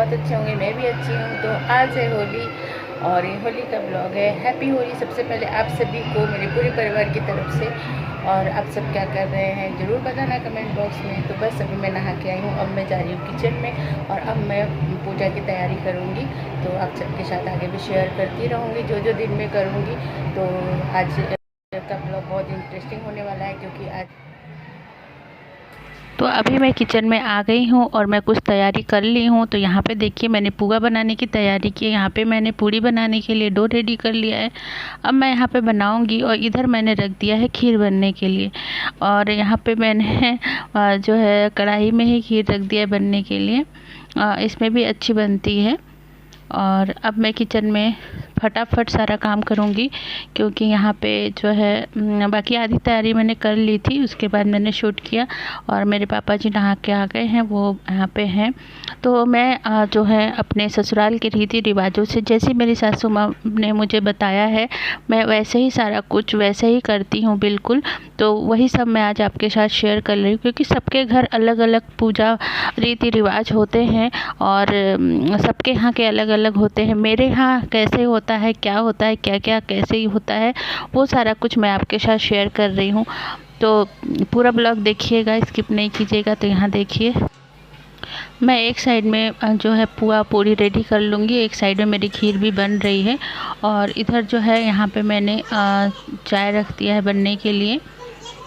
बहुत अच्छे होंगे, मैं भी अच्छी हूँ। तो आज है होली और ये होली का ब्लॉग है। हैप्पी होली सबसे पहले आप सभी को मेरे पूरे परिवार की तरफ से। और आप सब क्या कर रहे हैं ज़रूर बताना कमेंट बॉक्स में। तो बस अभी मैं नहा के आई हूँ, अब मैं जा रही हूँ किचन में और अब मैं पूजा की तैयारी करूँगी। तो आप सबके साथ आगे भी शेयर करती रहूँगी जो जो दिन में करूँगी। तो आज का ब्लॉग बहुत इंटरेस्टिंग होने वाला है क्योंकि आज तो अभी मैं किचन में आ गई हूँ और मैं कुछ तैयारी कर ली हूँ। तो यहाँ पे देखिए मैंने पुआ बनाने की तैयारी की है। यहाँ पे मैंने पूड़ी बनाने के लिए डो रेडी कर लिया है। अब मैं यहाँ पे बनाऊँगी और इधर मैंने रख दिया है खीर बनने के लिए। और यहाँ पे मैंने जो है कढ़ाई में ही खीर रख दिया है बनने के लिए। इसमें भी अच्छी बनती है। और अब मैं किचन में फटाफट सारा काम करूँगी क्योंकि यहाँ पे जो है बाकी आधी तैयारी मैंने कर ली थी। उसके बाद मैंने शूट किया और मेरे पापा जी नहा के आ गए हैं, वो यहाँ पे हैं। तो मैं जो है अपने ससुराल के रीति रिवाजों से जैसे मेरी सासू माँ ने मुझे बताया है मैं वैसे ही सारा कुछ वैसे ही करती हूँ बिल्कुल। तो वही सब मैं आज आपके साथ शेयर कर रही हूँ क्योंकि सबके घर अलग अलग पूजा रीति रिवाज होते हैं और सबके यहाँ के अलग अलग होते हैं। मेरे यहाँ कैसे होता है, क्या होता है, क्या क्या कैसे ही होता है, वो सारा कुछ मैं आपके साथ शेयर कर रही हूँ। तो पूरा ब्लॉग देखिएगा, स्किप नहीं कीजिएगा। तो यहाँ देखिए मैं एक साइड में जो है पुआ पूरी रेडी कर लूँगी, एक साइड में मेरी खीर भी बन रही है। और इधर जो है यहाँ पे मैंने चाय रख दिया है बनने के लिए।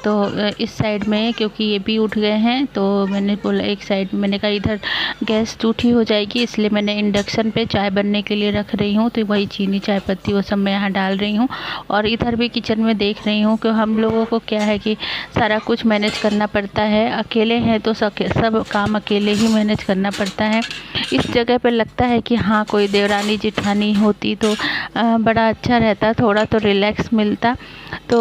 तो इस साइड में क्योंकि ये भी उठ गए हैं तो मैंने बोला एक साइड मैंने कहा इधर गैस जूठी हो जाएगी, इसलिए मैंने इंडक्शन पे चाय बनने के लिए रख रही हूँ। तो वही चीनी चाय पत्ती वो सब मैं यहाँ डाल रही हूँ। और इधर भी किचन में देख रही हूँ कि हम लोगों को क्या है कि सारा कुछ मैनेज करना पड़ता है। अकेले हैं तो सब काम अकेले ही मैनेज करना पड़ता है। इस जगह पर लगता है कि हाँ कोई देवरानी जिठानी होती तो बड़ा अच्छा रहता, थोड़ा तो रिलैक्स मिलता। तो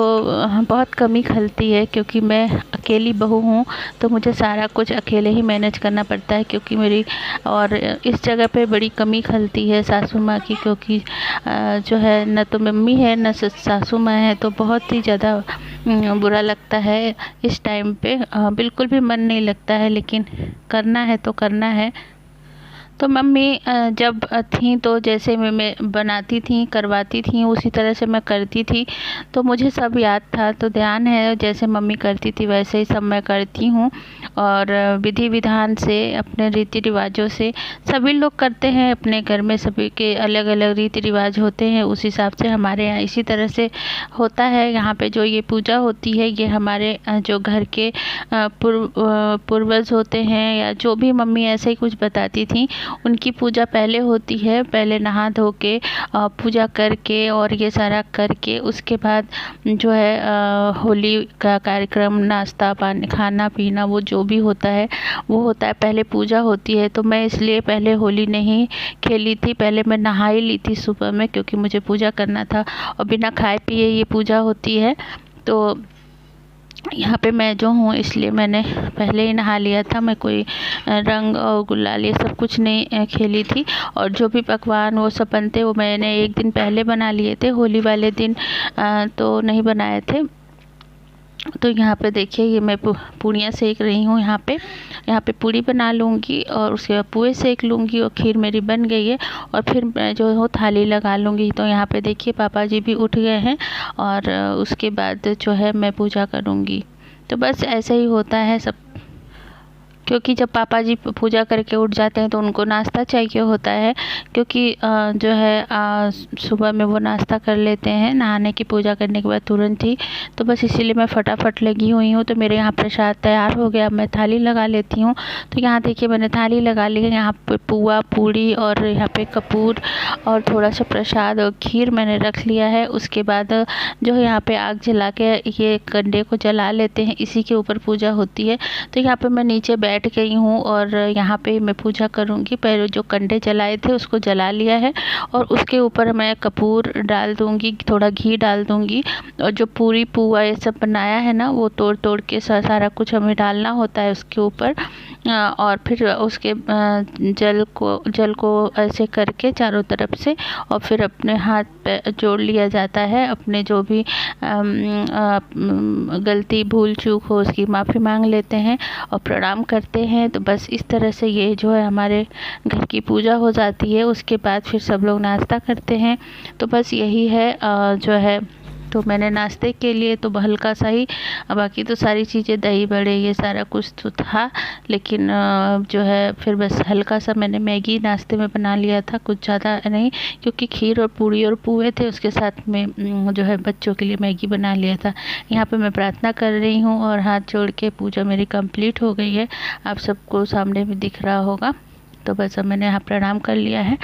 बहुत कमी खलती है क्योंकि मैं अकेली बहू हूँ तो मुझे सारा कुछ अकेले ही मैनेज करना पड़ता है क्योंकि मेरी और इस जगह पे बड़ी कमी खलती है सासू माँ की क्योंकि जो है न तो मम्मी है न सासू माँ है। तो बहुत ही ज़्यादा बुरा लगता है इस टाइम पे, बिल्कुल भी मन नहीं लगता है, लेकिन करना है तो करना है। तो मम्मी जब थी तो जैसे मैं बनाती थी करवाती थी उसी तरह से मैं करती थी। तो मुझे सब याद था, तो ध्यान है जैसे मम्मी करती थी वैसे ही सब मैं करती हूँ। और विधि विधान से अपने रीति रिवाजों से सभी लोग करते हैं अपने घर में, सभी के अलग अलग रीति रिवाज होते हैं, उस हिसाब से हमारे यहाँ इसी तरह से होता है। यहाँ पे जो ये पूजा होती है ये हमारे जो घर के पूर्वज होते हैं या जो भी मम्मी ऐसे ही कुछ बताती थी उनकी पूजा पहले होती है। पहले नहा धो के पूजा करके और ये सारा करके उसके बाद जो है होली का कार्यक्रम, नाश्ता पानी खाना पीना वो जो भी होता है वो होता है। पहले पूजा होती है तो मैं इसलिए पहले होली नहीं खेली थी, पहले मैं नहा ही ली थी सुबह में क्योंकि मुझे पूजा करना था और बिना खाए पिए ये पूजा होती है। तो यहाँ पे मैं जो हूँ इसलिए मैंने पहले ही नहा लिया था। मैं कोई रंग और गुलाल ये सब कुछ नहीं खेली थी। और जो भी पकवान वो सब बनते वो मैंने एक दिन पहले बना लिए थे, होली वाले दिन तो नहीं बनाए थे। तो यहाँ पे देखिए ये मैं पूड़ियाँ सेक रही हूँ। यहाँ पे पूड़ी बना लूँगी और उसके बाद पुए सेक लूँगी और खीर मेरी बन गई है। और फिर मैं जो है थाली लगा लूँगी। तो यहाँ पे देखिए पापा जी भी उठ गए हैं और उसके बाद जो है मैं पूजा करूँगी। तो बस ऐसे ही होता है सब, क्योंकि जब पापा जी पूजा करके उठ जाते हैं तो उनको नाश्ता चाहिए होता है क्योंकि जो है सुबह में वो नाश्ता कर लेते हैं नहाने की पूजा करने के बाद तुरंत ही। तो बस इसीलिए मैं फटाफट लगी हुई हूँ। तो मेरे यहाँ प्रसाद तैयार हो गया, मैं थाली लगा लेती हूँ। तो यहाँ देखिए मैंने थाली लगा ली है। यहाँ पे पुआ पूड़ी और यहाँ पे कपूर और थोड़ा सा प्रसाद और खीर मैंने रख लिया है। उसके बाद जो है यहाँ पे आग जला के ये कंडे को जला लेते हैं, इसी के ऊपर पूजा होती है। तो यहाँ पे मैं नीचे बैठ गई हूँ और यहाँ पे मैं पूजा करूँगी। पहले जो कंडे जलाए थे उसको जला लिया है और उसके ऊपर मैं कपूर डाल दूँगी, थोड़ा घी डाल दूँगी। और जो पूरी पुआ ये सब बनाया है ना वो तोड़ तोड़ के सारा कुछ हमें डालना होता है उसके ऊपर। और फिर उसके जल को ऐसे करके चारों तरफ से, और फिर अपने हाथ पे जोड़ लिया जाता है। अपने जो भी गलती भूल चूक हो उसकी माफ़ी मांग लेते हैं और प्रणाम करते हैं। तो बस इस तरह से ये जो है हमारे घर की पूजा हो जाती है। उसके बाद फिर सब लोग नाश्ता करते हैं। तो बस यही है जो है। तो मैंने नाश्ते के लिए तो हल्का सा ही, बाकी तो सारी चीज़ें दही बड़े ये सारा कुछ तो था, लेकिन जो है फिर बस हल्का सा मैंने मैगी नाश्ते में बना लिया था, कुछ ज़्यादा नहीं, क्योंकि खीर और पूड़ी और पुए थे, उसके साथ में जो है बच्चों के लिए मैगी बना लिया था। यहाँ पे मैं प्रार्थना कर रही हूँ और हाथ जोड़ के पूजा मेरी कंप्लीट हो गई है। आप सबको सामने में दिख रहा होगा। तो बस अब मैंने यहाँ प्रणाम कर लिया है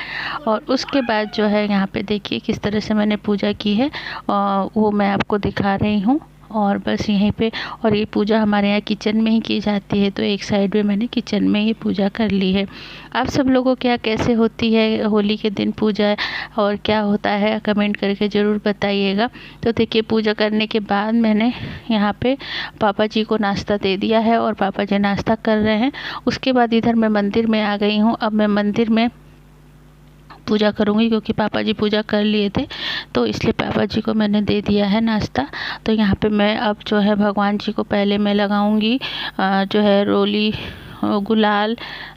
और उसके बाद जो है यहाँ पे देखिए किस तरह से मैंने पूजा की है, वो मैं आपको दिखा रही हूँ। और बस यहीं पे, और ये पूजा हमारे यहाँ किचन में ही की जाती है, तो एक साइड में मैंने किचन में ही पूजा कर ली है। आप सब लोगों के यहाँ कैसे होती है होली के दिन पूजा, और क्या होता है कमेंट करके ज़रूर बताइएगा। तो देखिए पूजा करने के बाद मैंने यहाँ पे पापा जी को नाश्ता दे दिया है और पापा जी नाश्ता कर रहे हैं। उसके बाद इधर मैं मंदिर में आ गई हूँ। अब मैं मंदिर में पूजा करूँगी, क्योंकि पापा जी पूजा कर लिए थे, तो इसलिए पापा जी को मैंने दे दिया है नाश्ता। तो यहाँ पे मैं अब जो है भगवान जी को पहले मैं लगाऊंगी जो है रोली गुलाल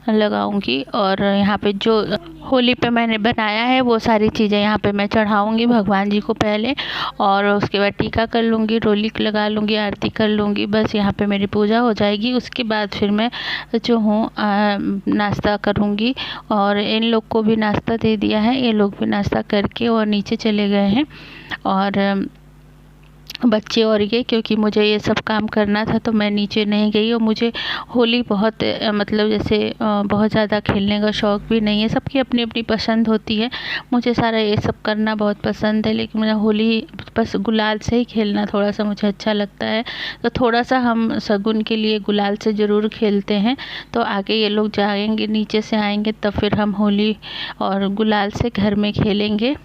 लगाऊंगी, और यहाँ पे जो होली पे मैंने बनाया है वो सारी चीज़ें यहाँ पे मैं चढ़ाऊंगी भगवान जी को पहले, और उसके बाद टीका कर लूँगी, रोली लगा लूँगी, आरती कर लूँगी। बस यहाँ पे मेरी पूजा हो जाएगी। उसके बाद फिर मैं जो हूँ नाश्ता करूँगी, और इन लोग को भी नाश्ता दे दिया है। ये लोग भी नाश्ता करके और नीचे चले गए हैं, और बच्चे और ये, क्योंकि मुझे ये सब काम करना था तो मैं नीचे नहीं गई। और मुझे होली बहुत मतलब जैसे बहुत ज़्यादा खेलने का शौक़ भी नहीं है। सबकी अपनी अपनी पसंद होती है। मुझे सारा ये सब करना बहुत पसंद है, लेकिन मुझे होली बस गुलाल से ही खेलना थोड़ा सा मुझे अच्छा लगता है। तो थोड़ा सा हम शगुन के लिए गुलाल से ज़रूर खेलते हैं। तो आगे ये लोग जाएंगे, नीचे से आएंगे, तब फिर हम होली और गुलाल से घर में खेलेंगे।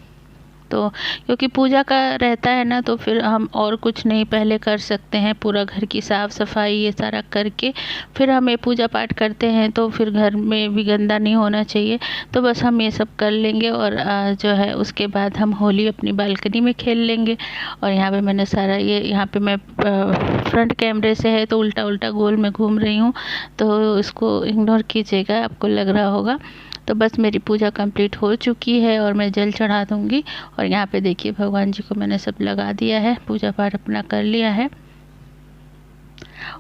तो क्योंकि पूजा का रहता है ना, तो फिर हम और कुछ नहीं पहले कर सकते हैं। पूरा घर की साफ़ सफाई ये सारा करके फिर हम ये पूजा पाठ करते हैं, तो फिर घर में भी गंदा नहीं होना चाहिए। तो बस हम ये सब कर लेंगे, और जो है उसके बाद हम होली अपनी बालकनी में खेल लेंगे। और यहाँ पे मैंने सारा ये, यहाँ पे मैं फ्रंट कैमरे से है तो उल्टा उल्टा गोल में घूम रही हूँ, तो इसको इग्नोर कीजिएगा, आपको लग रहा होगा। तो बस मेरी पूजा कंप्लीट हो चुकी है और मैं जल चढ़ा दूँगी। और यहाँ पे देखिए भगवान जी को मैंने सब लगा दिया है, पूजा पाठ अपना कर लिया है।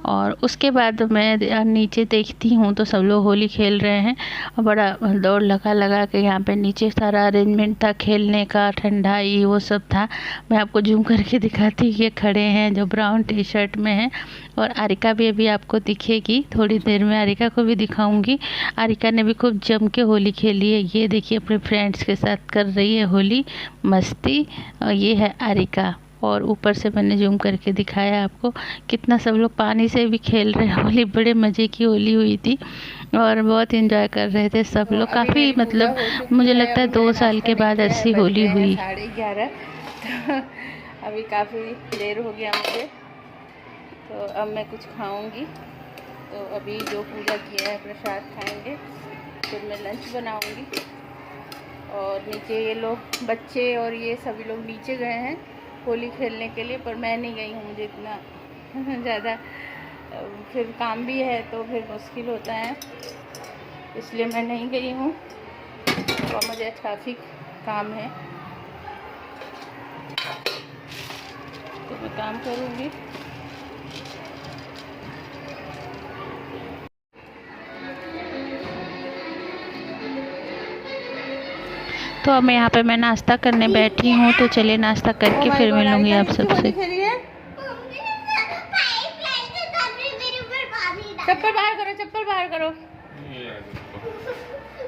और उसके बाद मैं नीचे देखती हूँ तो सब लोग होली खेल रहे हैं, और बड़ा दौड़ लगा के यहाँ पे नीचे सारा अरेंजमेंट था खेलने का, ठंडाई वो सब था। मैं आपको जूम करके दिखाती हूँ, ये खड़े हैं जो ब्राउन टी शर्ट में हैं, और आरिका भी अभी आपको दिखेगी थोड़ी देर में, आरिका को भी दिखाऊंगी। आरिका ने भी खूब जम के होली खेली है। ये देखिए अपने फ्रेंड्स के साथ कर रही है होली मस्ती, और ये है आरिका। और ऊपर से मैंने जूम करके दिखाया आपको, कितना सब लोग पानी से भी खेल रहे हैं होली। बड़े मज़े की होली हुई थी और बहुत एंजॉय कर रहे थे सब लोग। काफ़ी मतलब मुझे लगता है 2 साल के बाद ऐसी होली हुई। 11:30 तो अभी काफ़ी देर हो गया मुझे, तो अब मैं कुछ खाऊंगी। तो अभी जो पूजा किया है प्रसाद खाएंगे, फिर मैं लंच बनाऊंगी। और नीचे ये लोग बच्चे और ये सभी लोग नीचे गए हैं होली खेलने के लिए, पर मैं नहीं गई हूँ। मुझे इतना ज़्यादा फिर काम भी है तो फिर मुश्किल होता है, इसलिए मैं नहीं गई हूँ। और मुझे काफ़ी काम है तो मैं काम करूँगी। तो अब मैं यहाँ पे नाश्ता करने बैठी हूँ, तो चलिए नाश्ता करके फिर मिलूँगी आप सबसे। चप्पल बाहर करो, चप्पल बाहर करो।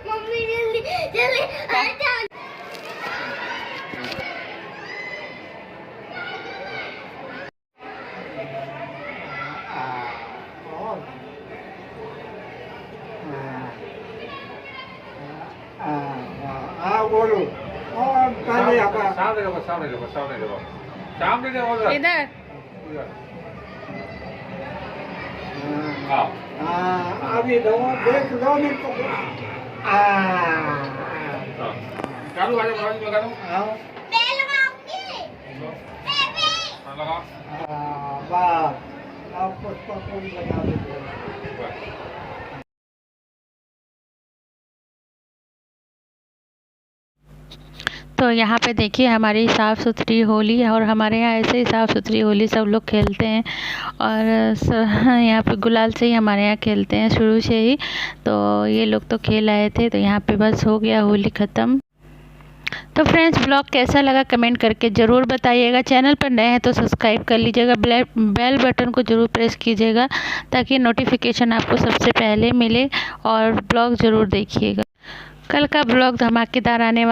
मम्मी जल्दी बोलो इधर। अभी दो देख लो नहीं तो चालू आ जाओ लगा दो हाँ लगा बस अब पुष्पा पूरी बना देते तो यहाँ पे देखिए हमारी साफ़ सुथरी होली है और हमारे यहाँ ऐसे ही साफ़ सुथरी होली सब लोग खेलते हैं और यहाँ पे गुलाल से ही हमारे यहाँ खेलते हैं शुरू से ही। तो ये लोग तो खेल आए थे तो यहाँ पे बस हो गया होली ख़त्म। तो फ्रेंड्स ब्लॉग कैसा लगा कमेंट करके ज़रूर बताइएगा। चैनल पर नए हैं तो सब्सक्राइब कर लीजिएगा, बेल बटन को ज़रूर प्रेस कीजिएगा ताकि नोटिफिकेशन आपको सबसे पहले मिले और ब्लॉग ज़रूर देखिएगा। कल का ब्लॉग धमाकेदार आने वाला